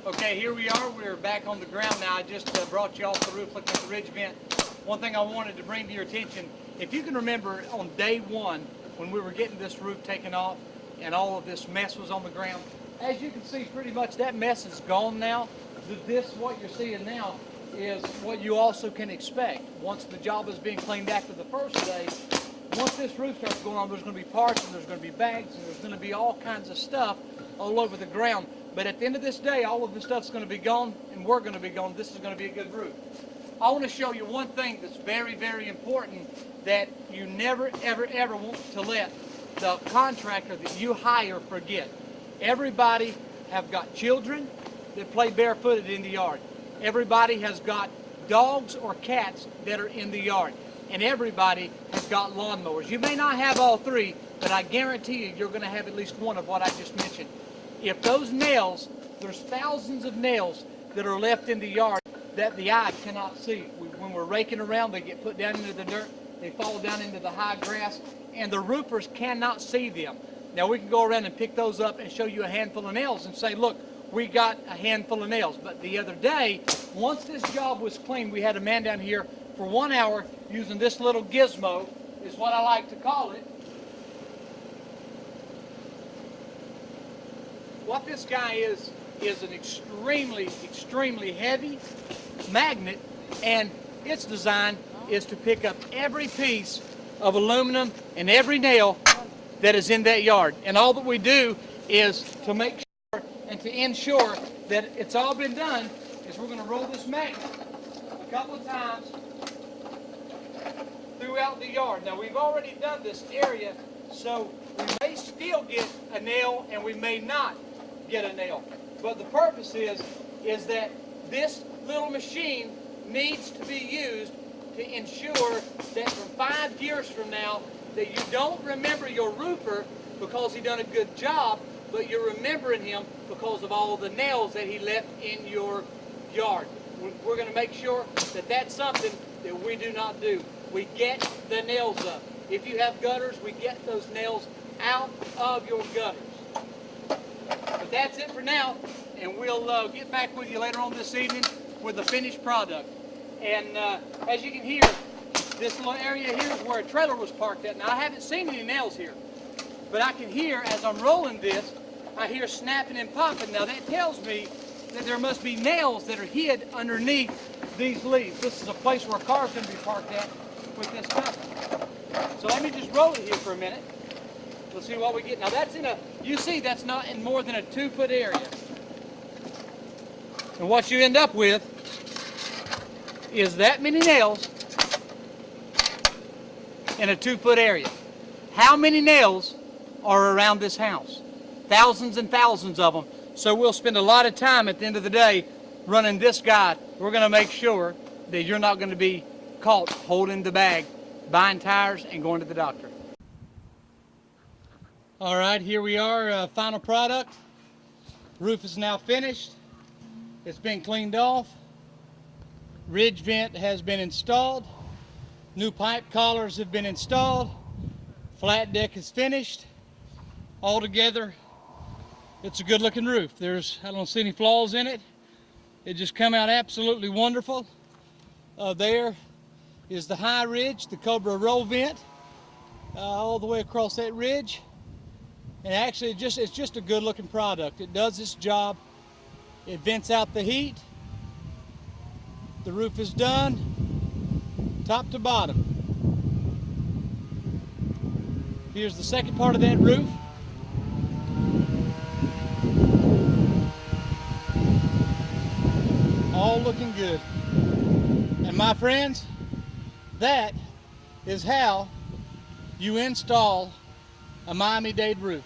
Okay, here we are. We're back on the ground now. I just brought you off the roof looking at the ridge vent. One thing I wanted to bring to your attention, if you can remember on day one when we were getting this roof taken off and all of this mess was on the ground, as you can see, pretty much that mess is gone now. This, what you're seeing now, is what you also can expect. Once the job is being cleaned after the first day, once this roof starts going on, there's going to be parts and there's going to be bags and there's going to be all kinds of stuff all over the ground. But at the end of this day, all of this stuff's going to be gone and we're going to be gone. This is going to be a good roof. I want to show you one thing that's very, very important that you never, ever, ever want to let the contractor that you hire forget. Everybody have got children that play barefooted in the yard. Everybody has got dogs or cats that are in the yard. And everybody has got lawnmowers. You may not have all three, but I guarantee you, you're going to have at least one of what I just mentioned. If those nails, there's thousands of nails that are left in the yard that the eye cannot see. When we're raking around, they get put down into the dirt, they fall down into the high grass, and the roofers cannot see them. Now we can go around and pick those up and show you a handful of nails and say, look, we got a handful of nails. But the other day, once this job was cleaned, we had a man down here for 1 hour using this little gizmo, is what I like to call it. What this guy is an extremely, extremely heavy magnet, and its design is to pick up every piece of aluminum and every nail that is in that yard. And all that we do is to make sure and to ensure that it's all been done is we're going to roll this magnet a couple of times throughout the yard. Now we've already done this area, so we may still get a nail and we may not get a nail. But the purpose is that this little machine needs to be used to ensure that from 5 years from now that you don't remember your roofer because he done a good job, but you're remembering him because of all the nails that he left in your yard. We're going to make sure that that's something that we do not do. We get the nails up. If you have gutters, we get those nails out of your gutters. But that's it for now, and we'll get back with you later on this evening with the finished product. And as you can hear, this little area here is where a trailer was parked at. Now I haven't seen any nails here, but I can hear as I'm rolling this, I hear snapping and popping. Now that tells me that there must be nails that are hid underneath these leaves. This is a place where a car is going to be parked at with this company. So let me just roll it here for a minute. We'll see what we get. Now that's you see that's not in more than a 2-foot area. And what you end up with is that many nails in a 2-foot area. How many nails are around this house? Thousands and thousands of them. So we'll spend a lot of time at the end of the day running this guide. We're going to make sure that you're not going to be caught holding the bag, buying tires, and going to the doctor. All right, here we are, final product. Roof is now finished. It's been cleaned off. Ridge vent has been installed. New pipe collars have been installed. Flat deck is finished. Altogether, it's a good looking roof. I don't see any flaws in it. It just come out absolutely wonderful. There is the high ridge, the Cobra roll vent, all the way across that ridge. And actually, it's just a good looking product. It does its job. It vents out the heat. The roof is done, top to bottom. Here's the second part of that roof. All looking good. And my friends, that is how you install a Miami-Dade roof.